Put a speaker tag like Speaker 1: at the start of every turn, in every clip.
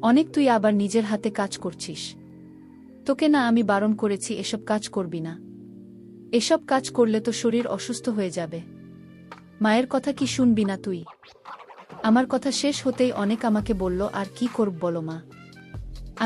Speaker 1: অনেক তুই আবার নিজের হাতে কাজ করছিস। তোকে না আমি বারণ করেছি এসব কাজ করবি না। এসব কাজ করলে তো শরীর অসুস্থ হয়ে যাবে। মায়ের কথা কি শুনবি না তুই? আমার কথা শেষ হতেই অনেক আমাকে বলল, আর কি করব বলো মা?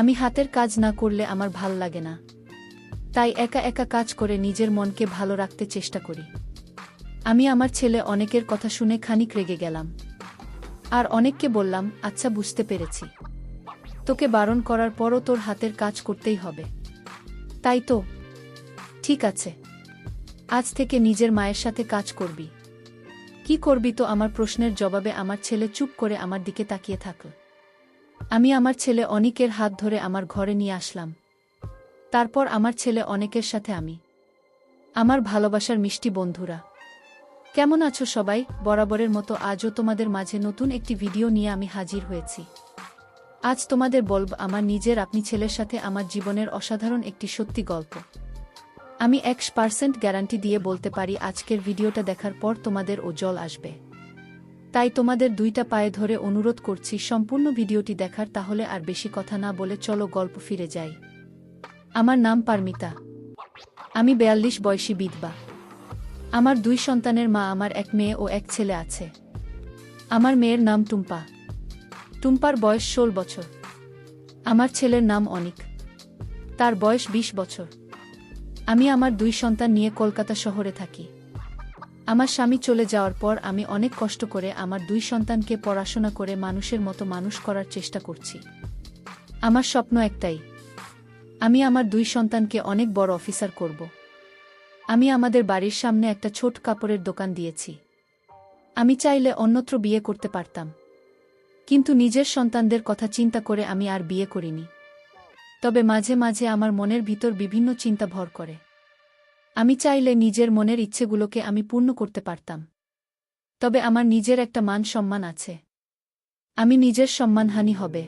Speaker 1: আমি হাতের কাজ না করলে আমার ভাল লাগে না। তাই একা একা কাজ করে নিজের মনকে ভালো রাখতে চেষ্টা করি। আমি আমার ছেলে অনেকের কথা শুনে খানিক রেগে গেলাম। আর অনেককে বললাম, আচ্ছা বুঝতে পেরেছি, তোকে বারণ করার পরও তোর হাতের কাজ করতেই হবে, তাই তো? ঠিক আছে, আজ থেকে নিজের মায়ের সাথে কাজ করবি। কি করবি তো? আমার প্রশ্নের জবাবে আমার ছেলে চুপ করে আমার দিকে তাকিয়ে থাকল। আমি আমার ছেলে অনিকের হাত ধরে আমার ঘরে নিয়ে আসলাম। তারপর আমার ছেলে অনেকের সাথে আমি। আমার ভালোবাসার মিষ্টি বন্ধুরা, কেমন আছো সবাই? বরাবরের মতো আজও তোমাদের মাঝে নতুন একটি ভিডিও নিয়ে আমি হাজির হয়েছি। আজ তোমাদের বলব আমার নিজের আপনি ছেলের সাথে আমার জীবনের অসাধারণ একটি সত্যি গল্প। আমি 100% গ্যারান্টি দিয়ে বলতে পারি আজকের ভিডিওটা দেখার পর তোমাদের ও জল আসবে। তাই তোমাদের দুইটা পায়ে ধরে অনুরোধ করছি সম্পূর্ণ ভিডিওটি দেখার। তাহলে আর বেশি কথা না বলে চলো গল্প ফিরে যাই। আমার নাম পারমিতা। আমি 42 বয়সী বিধবা। আমার 2 সন্তানের মা। আমার এক মেয়ে ও এক ছেলে আছে। আমার মেয়ের নাম টুম্পা। টুম্পার বয়স 16 বছর। আমার ছেলের নাম অনিক, তার বয়স 20 বছর। আমি আমার 2 সন্তান নিয়ে কলকাতা শহরে থাকি। আমার স্বামী চলে যাওয়ার পর আমি অনেক কষ্ট করে আমার 2 সন্তানকে পড়াশোনা করে মানুষের মতো মানুষ করার চেষ্টা করছি। আমার স্বপ্ন একটাই, আমি আমার 2 সন্তানকে অনেক বড় অফিসার করব। আমি আমাদের বাড়ির সামনে একটা ছোট কাপড়ের দোকান দিয়েছি। আমি চাইলে অন্যত্র বিয়ে করতে পারতাম, কিন্তু নিজের সন্তানদের কথা চিন্তা করে আমি আর বিয়ে করিনি। তবে মাঝে মাঝে আমার মনের ভিতর বিভিন্ন চিন্তা ভর করে। আমি চাইলে নিজের মনের ইচ্ছেগুলোকে আমি পূর্ণ করতে পারতাম। তবে আমার নিজের একটা মান সম্মান আছে। আমি নিজের সম্মানহানি হবে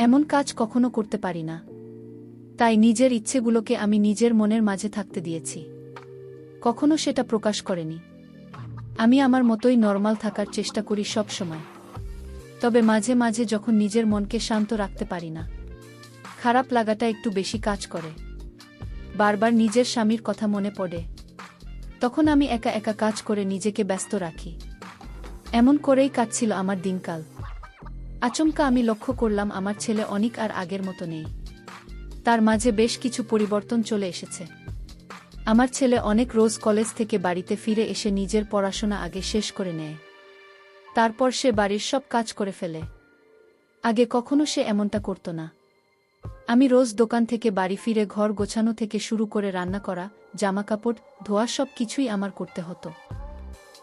Speaker 1: এমন কাজ কখনো করতে পারি না। তাই নিজের ইচ্ছেগুলোকে আমি নিজের মনের মাঝে থাকতে দিয়েছি, কখনো সেটা প্রকাশ করেনি। আমি আমার মতোই নরমাল থাকার চেষ্টা করি সব সময়। তবে মাঝে মাঝে যখন নিজের মনকে শান্ত রাখতে পারি না, খারাপ লাগাটা একটু বেশি কাজ করে। বারবার নিজের স্বামীর কথা মনে পড়ে। তখন আমি একা একা কাজ করে নিজেকে ব্যস্ত রাখি। এমন করেই কাটছিল আমার দিনকাল। আচমকা আমি লক্ষ্য করলাম আমার ছেলে অনিক আর আগের মতো নেই। তার মাঝে বেশ কিছু পরিবর্তন চলে এসেছে। আমার ছেলে অনেক রোজ কলেজ থেকে বাড়িতে ফিরে এসে নিজের পড়াশোনা আগে শেষ করে নেয়। তারপর সে বাড়ির সব কাজ করে ফেলে। আগে কখনো সে এমনটা করত না। আমি রোজ দোকান থেকে বাড়ি ফিরে ঘর গোছানো থেকে শুরু করে রান্না করা, জামাকাপড় ধোয়া সব কিছুই আমার করতে হতো।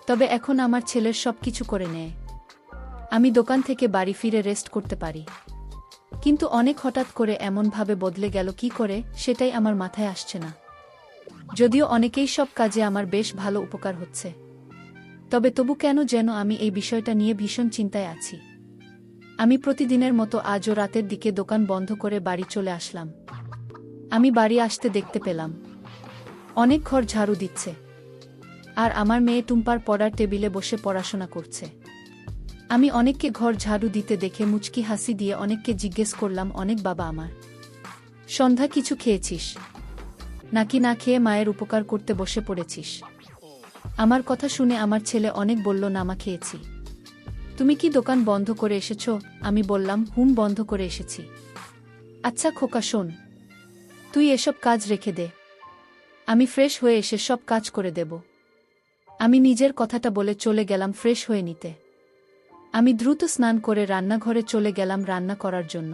Speaker 1: তবে এখন আমার ছেলের সব কিছু করে নেয়। আমি দোকান থেকে বাড়ি ফিরে রেস্ট করতে পারি। কিন্তু অনেক হঠাৎ করে এমনভাবে বদলে গেল কি করে সেটাই আমার মাথায় আসছে না। যদিও অনেকেই সব কাজে আমার বেশ ভালো উপকার হচ্ছে, তবু কেন যেন আমি এই বিষয়টা নিয়ে ভীষণ চিন্তায় আছি। আমি প্রতিদিনের মতো আজও রাতের দিকে দোকান বন্ধ করে বাড়ি চলে আসলাম। আমি বাড়ি আসতে দেখতে পেলাম অনেক ঘর ঝাড়ু দিচ্ছে, আর আমার মেয়ে টুম্পার পড়ার টেবিলে বসে পড়াশোনা করছে। আমি অনেককে ঘর ঝাড়ু দিতে দেখে মুচকি হাসি দিয়ে অনেককে জিজ্ঞেস করলাম, অনেক বাবা, আমার সন্ধ্যা কিছু খেয়েছিস নাকি না খেয়ে মায়ের উপকার করতে বসে পড়েছিস? আমার কথা শুনে আমার ছেলে অনেক বলল, না মা, খেয়েছি। তুমি কি দোকান বন্ধ করে এসেছ? আমি বললাম, বন্ধ করে এসেছি। আচ্ছা খোকা, শোন, তুই এসব কাজ রেখে দে, আমি ফ্রেশ হয়ে এসে সব কাজ করে দেব। আমি নিজের কথাটা বলে চলে গেলাম ফ্রেশ হয়ে নিতে। আমি দ্রুত স্নান করে রান্নাঘরে চলে গেলাম রান্না করার জন্য।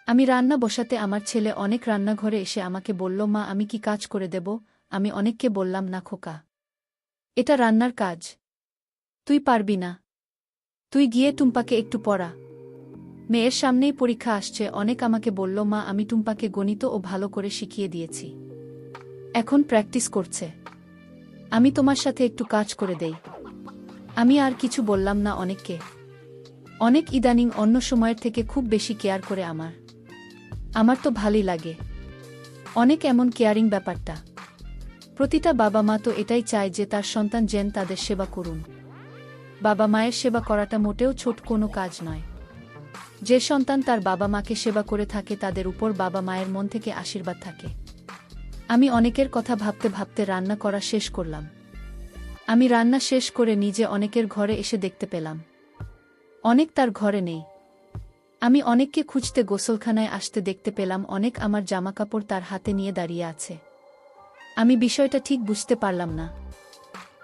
Speaker 1: আমি রান্না বসাতে আমার ছেলে অনেক রান্নাঘরে এসে আমাকে বলল, মা, আমি কি কাজ করে দেব? আমি অনেককে বললাম, না খোকা, এটা রান্নার কাজ, তুই পারবি না। তুই গিয়ে টুম্পাকে একটু পড়া। মেয়ের সামনেই পরীক্ষা আসছে। অনেক আমাকে বলল, মা, আমি টুম্পাকে গণিত ও ভালো করে শিখিয়ে দিয়েছি, এখন প্র্যাকটিস করছে, আমি তোমার সাথে একটু কাজ করে দেই। আমি আর কিছু বললাম না অনেককে। অনেক ইদানিং অন্য সময়ের থেকে খুব বেশি কেয়ার করে আমার তো ভালোই লাগে অনেক এমন কেয়ারিং ব্যাপারটা। প্রতিটা বাবা মা তো এটাই চায় যে তার সন্তান যেন তাদের সেবা করুন। বাবা মায়ের সেবা করাটা মোটেও ছোট কোনো কাজ নয়। যে সন্তান তার বাবা মাকে সেবা করে থাকে তাদের উপর বাবা মায়ের মন থেকে আশীর্বাদ থাকে। আমি অনেকের কথা ভাবতে ভাবতে রান্না করা শেষ করলাম। আমি রান্না শেষ করে নিজে অনেকের ঘরে এসে দেখতে পেলাম অনেক তার ঘরে নেই। আমি অনেককে খুঁজতে গোসলখানায় আসতে দেখতে পেলাম অনেক আমার জামাকাপড় তার হাতে নিয়ে দাঁড়িয়ে আছে। আমি বিষয়টা ঠিক বুঝতে পারলাম না।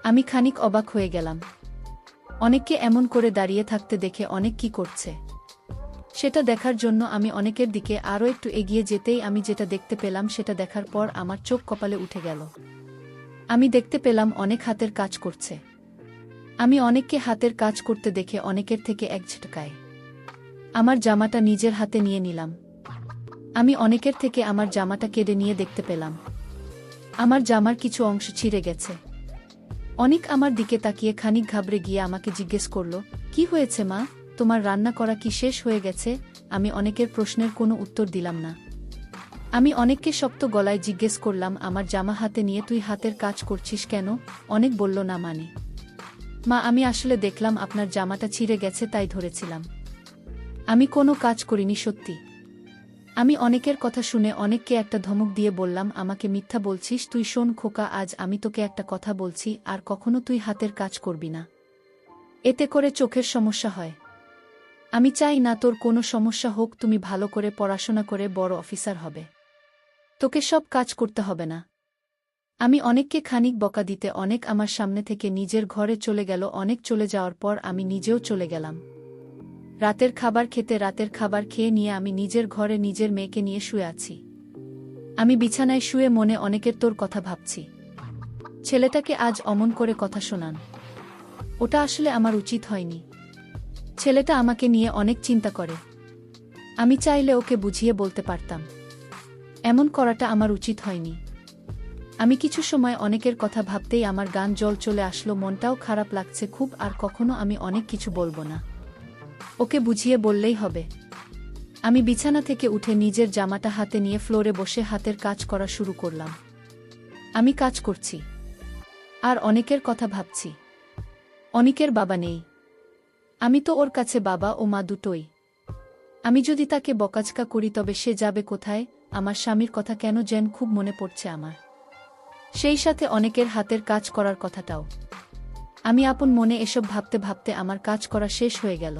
Speaker 1: আমি খানিক অবাক হয়ে গেলাম। অনেককে এমন করে দাঁড়িয়ে থাকতে দেখে অনেক কি করছে সেটা দেখার জন্য আমি অনেকের দিকে আরও একটু এগিয়ে যেতেই আমি যেটা দেখতে পেলাম সেটা দেখার পর আমার চোখ কপালে উঠে গেল। আমি দেখতে পেলাম অনেক হাতের কাজ করছে। আমি অনেককে হাতের কাজ করতে দেখে অনেকের থেকে এক ঝটকায় আমার জামাটা নিজের হাতে নিয়ে নিলাম। আমি অনেকের থেকে আমার জামাটা কেড়ে নিয়ে দেখতে পেলাম আমার জামার কিছু অংশ ছিঁড়ে গেছে। অনেক আমার দিকে তাকিয়ে খানিক ঘাবড়ে গিয়ে আমাকে জিজ্ঞেস করল, কি হয়েছে মা, তোমার রান্না করা কি শেষ হয়ে গেছে? আমি অনেকের প্রশ্নের কোনো উত্তর দিলাম না। আমি অনেককে শক্ত গলায় জিজ্ঞেস করলাম, আমার জামা হাতে নিয়ে তুই হাতের কাজ করছিস কেন? অনেক বলল, না মানে মা, আমি আসলে দেখলাম আপনার জামাটা ছিঁড়ে গেছে তাই ধরেছিলাম। আমি কোনো কাজ করিনি সত্যি। আমি অনেকের কথা শুনে অনেককে একটা ধমক দিয়ে বললাম, আমাকে মিথ্যা বলছিস তুই? শোন খোকা, আজ আমি তোকে একটা কথা বলছি, আর কখনো তুই হাতের কাজ করবি না। এতে করে চোখের সমস্যা হয়। আমি চাই না তোর কোনো সমস্যা হোক। তুমি ভালো করে পড়াশোনা করে বড় অফিসার হবে, তোকে সব কাজ করতে হবে না। আমি অনেককে খানিক বকা দিতে অনেক আমার সামনে থেকে নিজের ঘরে চলে গেল। অনেক চলে যাওয়ার পর আমি নিজেও চলে গেলাম রাতের খাবার খেতে। রাতের খাবার খেয়ে নিয়ে আমি নিজের ঘরে নিজের মেয়েকে নিয়ে শুয়ে আছি। আমি বিছানায় শুয়ে মনে অনেকের তোর কথা ভাবছি। ছেলেটাকে আজ অমন করে কথা শোনান, ওটা আসলে আমার উচিত হয়নি। ছেলেটা আমাকে নিয়ে অনেক চিন্তা করে। আমি চাইলে ওকে বুঝিয়ে বলতে পারতাম, এমন করাটা আমার উচিত হয়নি। আমি কিছু সময় অনেকের কথা ভাবতেই আমার গান জল চলে আসলো, মনটাও খারাপ লাগছে খুব। আর কখনো আমি অনেক কিছু বলবো না, ওকে বুঝিয়ে বললেই হবে। আমি বিছানা থেকে উঠে নিজের জামাটা হাতে নিয়ে ফ্লোরে বসে হাতের কাজ করা শুরু করলাম। আমি কাজ করছি আর অনেকের কথা ভাবছি। অনেকের বাবা নেই, আমি তো ওর কাছে বাবা ও মা দুটোই। আমি যদি তাকে বকাঝকা করি তবে সে যাবে কোথায়? আমার স্বামীর কথা কেন যেন খুব মনে পড়ছে আমার, সেই সাথে অনেকের হাতের কাজ করার কথাটাও। আমি আপন মনে এসব ভাবতে ভাবতে আমার কাজ করা শেষ হয়ে গেল।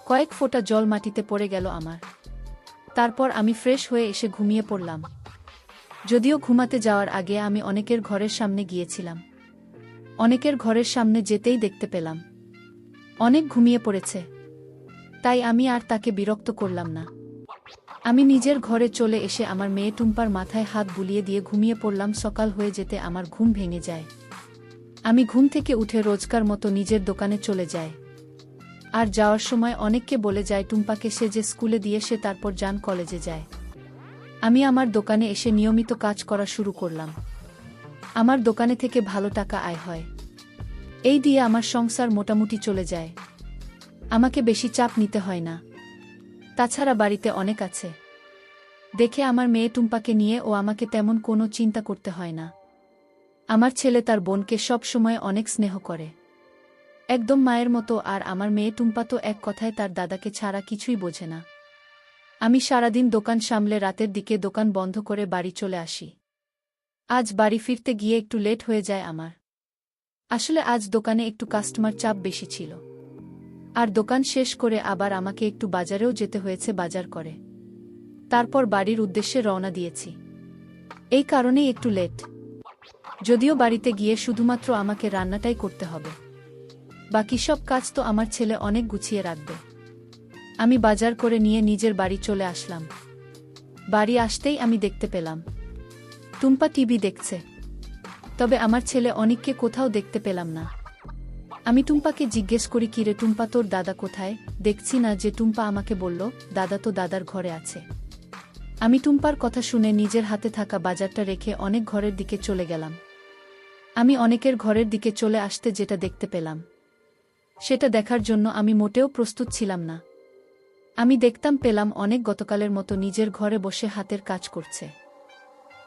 Speaker 1: কয়েক ফোঁটা জল মাটিতে পড়ে গেল আমার। তারপর আমি ফ্রেশ হয়ে এসে ঘুমিয়ে পড়লাম। যদিও ঘুমাতে যাওয়ার আগে আমি অনেকের ঘরের সামনে গিয়েছিলাম। অনেকের ঘরের সামনে যেতেই দেখতে পেলাম অনেক ঘুমিয়ে পড়েছে, তাই আমি আর তাকে বিরক্ত করলাম না। আমি নিজের ঘরে চলে এসে আমার মেয়ে টুম্পার মাথায় হাত বুলিয়ে দিয়ে ঘুমিয়ে পড়লাম। সকাল হয়ে যেতে আমার ঘুম ভেঙে যায়। আমি ঘুম থেকে উঠে রোজকার মতো নিজের দোকানে চলে যাই। আর যাওয়ার সময় অনেককে বলে যায় টুম্পাকে সে যে স্কুলে দিয়ে সে তারপর যান কলেজে যায়। আমি আমার দোকানে এসে নিয়মিত কাজ করা শুরু করলাম। আমার দোকানে থেকে ভালো টাকা আয় হয়, এই দিয়ে আমার সংসার মোটামুটি চলে যায়। আমাকে বেশি চাপ নিতে হয় না। তাছাড়া বাড়িতে অনেক আছে দেখে আমার মেয়ে টুম্পাকে নিয়ে ও আমাকে তেমন কোনো চিন্তা করতে হয় না। আমার ছেলে তার বোনকে সব সময় অনেক স্নেহ করে, একদম মায়ের মতো। আর আমার মেয়ে টুম্পা তো এক কথায় তার দাদাকে ছাড়া কিছুই বোঝে না। আমি সারাদিন দোকান সামলে রাতের দিকে দোকান বন্ধ করে বাড়ি চলে আসি। আজ বাড়ি ফিরতে গিয়ে একটু লেট হয়ে যায় আমার। আসলে আজ দোকানে একটু কাস্টমার চাপ বেশি ছিল, আর দোকান শেষ করে আবার আমাকে একটু বাজারেও যেতে হয়েছে বাজার করে। তারপর বাড়ির উদ্দেশ্যে রওনা দিয়েছি, এই কারণেই একটু লেট। যদিও বাড়িতে গিয়ে শুধুমাত্র আমাকে রান্নাটাই করতে হবে, বাকি সব কাজ তো আমার ছেলে অনেক গুছিয়ে রাখবে। আমি বাজার করে নিয়ে নিজের বাড়ি চলে আসলাম। বাড়ি আসতেই আমি দেখতে পেলাম টুম্পা টিভি দেখছে, তবে আমার ছেলে অনিককে কোথাও দেখতে পেলাম না। আমি টুম্পাকে জিজ্ঞেস করি, কিরে টুম্পা, তোর দাদা কোথায়? দেখছি না যে। টুম্পা আমাকে বলল, দাদা তো দাদার ঘরে আছে। আমি টুম্পার কথা শুনে নিজের হাতে থাকা বাজারটা রেখে অনেক ঘরের দিকে চলে গেলাম। আমি অনেকের ঘরের দিকে চলে আসতে যেটা দেখতে পেলাম সেটা দেখার জন্য আমি মোটেও প্রস্তুত ছিলাম না। আমি দেখতাম পেলাম অনেক গতকালের মতো নিজের ঘরে বসে হাতের কাজ করছে।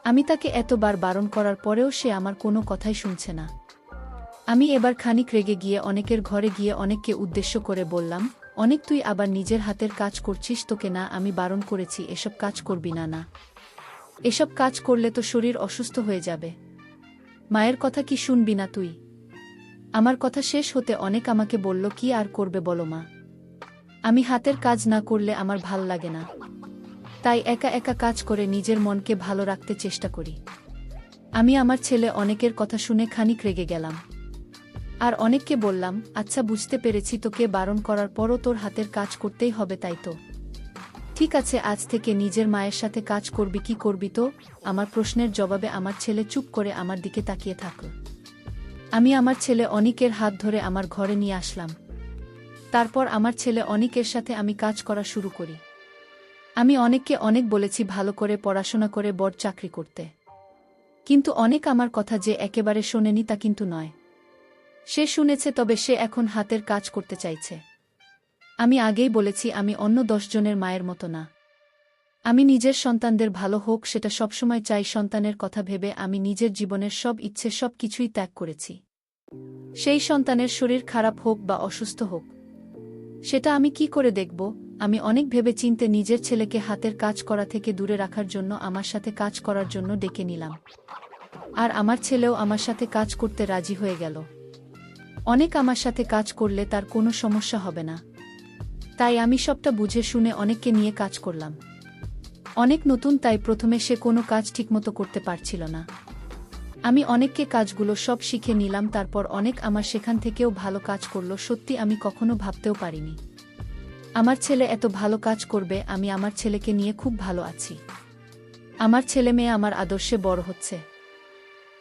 Speaker 1: আমি তাকে এতবার বারণ করার পরেও সে আমার কোনো কথাই শুনছে না। আমি এবার খানিক রেগে গিয়ে অনেকের ঘরে গিয়ে অনেককে উদ্দেশ্য করে বললাম, অনেক, তুই আবার নিজের হাতের কাজ করছিস। তোকে না আমি বারণ করেছি এসব কাজ করবি না। না, এসব কাজ করলে তো শরীর অসুস্থ হয়ে যাবে। মায়ের কথা কি শুনবি না তুই? আমার কথা শেষ হতে অনেক আমাকে বলল, কি আর করবে বলো মা, আমি হাতের কাজ না করলে আমার ভাল লাগে না, তাই একা একা কাজ করে নিজের মনকে ভালো রাখতে চেষ্টা করি। আমি আমার ছেলে অনেকের কথা শুনে খানিক রেগে গেলাম, আর অনেককে বললাম, আচ্ছা বুঝতে পেরেছি, তোকে বারণ করার পরও তোর হাতের কাজ করতেই হবে, তাই তো? ঠিক আছে, আজ থেকে নিজের মায়ের সাথে কাজ করবি। কি করবি তো? আমার প্রশ্নের জবাবে আমার ছেলে চুপ করে আমার দিকে তাকিয়ে থাকল। আমি আমার ছেলে অনিকের হাত ধরে আমার ঘরে নিয়ে আসলাম। তারপর আমার ছেলে অনিকের সাথে আমি কাজ করা শুরু করি। আমি অনেককে অনেক বলেছি ভালো করে পড়াশোনা করে বড় চাকরি করতে, কিন্তু অনেক আমার কথা যে একেবারে শোনেনি তা কিন্তু নয়। সে শুনেছে, তবে সে এখন হাতের কাজ করতে চাইছে। আমি আগেই বলেছি, আমি অন্য 10 জনের মায়ের মতো না। আমি নিজের সন্তানদের ভালো হোক সেটা সবসময় চাই। সন্তানের কথা ভেবে আমি নিজের জীবনের সব ইচ্ছে সব কিছুই ত্যাগ করেছি। সেই সন্তানের শরীর খারাপ হোক বা অসুস্থ হোক, সেটা আমি কি করে দেখব? আমি অনেক ভেবে চিন্তে নিজের ছেলেকে হাতের কাজ করা থেকে দূরে রাখার জন্য আমার সাথে কাজ করার জন্য ডেকে নিলাম। আর আমার ছেলেও আমার সাথে কাজ করতে রাজি হয়ে গেল। অনেক আমার সাথে কাজ করলে তার কোনো সমস্যা হবে না, তাই আমি সবটা বুঝে শুনে অনেককে নিয়ে কাজ করলাম। অনেক নতুন, তাই প্রথমে সে কোনো কাজ ঠিকমতো করতে পারছিল না। আমি অনেককে কাজগুলো সব শিখে নিলাম, তারপর অনেক আমার সেখান থেকেও ভালো কাজ করলো। সত্যি আমি কখনো ভাবতেও পারিনি আমার ছেলে এত ভালো কাজ করবে। আমি আমার ছেলেকে নিয়ে খুব ভালো আছি। আমার ছেলে মেয়ে আমার আদর্শে বড় হচ্ছে।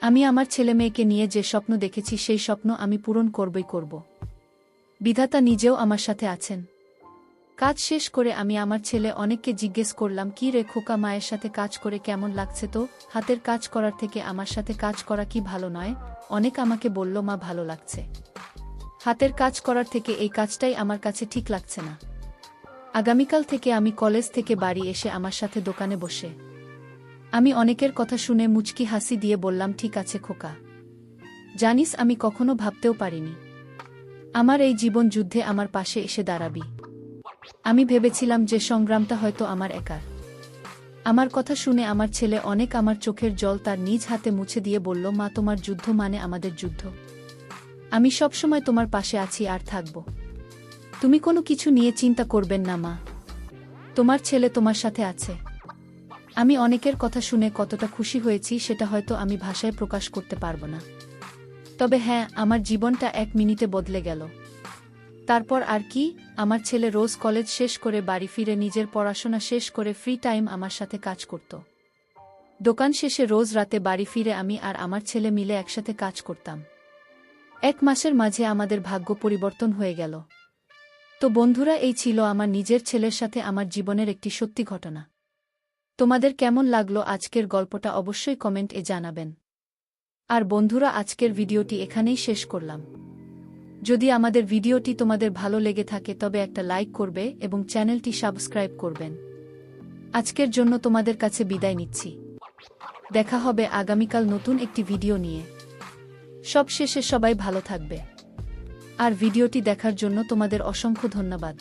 Speaker 1: আমি আমার ছেলে মেয়েকে নিয়ে যে স্বপ্ন দেখেছি সেই স্বপ্ন আমি পূরণ করবই করব। বিধাতা নিজেও আমার সাথে আছেন। কাজ শেষ করে আমি আমার ছেলে অনেককে জিজ্ঞেস করলাম, কি রে খোকা, মায়ের সাথে কাজ করে কেমন লাগছে তো? হাতের কাজ করার থেকে আমার সাথে কাজ করা কি ভালো নয়? অনেক আমাকে বলল, মা ভালো লাগছে, হাতের কাজ করার থেকে এই কাজটাই আমার কাছে ঠিক লাগছে না। আগামীকাল থেকে আমি কলেজ থেকে বাড়ি এসে আমার সাথে দোকানে বসে। আমি অনেকের কথা শুনে মুচকি হাসি দিয়ে বললাম, ঠিক আছে খোকা, জানিস আমি কখনো ভাবতেও পারিনি আমার এই জীবন যুদ্ধে আমার পাশে এসে দাঁড়াবি। আমি ভেবেছিলাম যে সংগ্রামটা হয়তো আমার একার। আমার কথা শুনে আমার ছেলে অনেক আমার চোখের জল তার নিজ হাতে মুছে দিয়ে বলল, মা তোমার যুদ্ধ মানে আমাদের যুদ্ধ। আমি সবসময় তোমার পাশে আছি আর থাকব। তুমি কোনো কিছু নিয়ে চিন্তা করবেন না মা, তোমার ছেলে তোমার সাথে আছে। আমি অনেকের কথা শুনে কতটা খুশি হয়েছি সেটা হয়তো আমি ভাষায় প্রকাশ করতে পারব না। তবে হ্যাঁ, আমার জীবনটা 1 মিনিটে বদলে গেল। তারপর আর কি, আমার ছেলে রোজ কলেজ শেষ করে বাড়ি ফিরে নিজের পড়াশোনা শেষ করে ফ্রি টাইম আমার সাথে কাজ করত। দোকান শেষে রোজ রাতে বাড়ি ফিরে আমি আর আমার ছেলে মিলে একসাথে কাজ করতাম। 1 মাসের মাঝে আমাদের ভাগ্য পরিবর্তন হয়ে গেল। তো বন্ধুরা, এই ছিল আমার নিজের ছেলের সাথে আমার জীবনের একটি সত্যি ঘটনা। তোমাদের কেমন লাগলো আজকের গল্পটা অবশ্যই কমেন্ট-এ জানাবেন। আর বন্ধুরা, আজকের ভিডিওটি এখানেই শেষ করলাম। যদি আমাদের ভিডিওটি তোমাদের ভালো লেগে থাকে তবে একটা লাইক করবে এবং চ্যানেলটি সাবস্ক্রাইব করবেন। আজকের জন্য তোমাদের কাছে বিদায় নিচ্ছি। দেখা হবে আগামীকাল নতুন একটি ভিডিও নিয়ে। সবশেষে সবাই ভালো থাকবে। আর ভিডিওটি দেখার জন্য তোমাদের অসংখ্য ধন্যবাদ।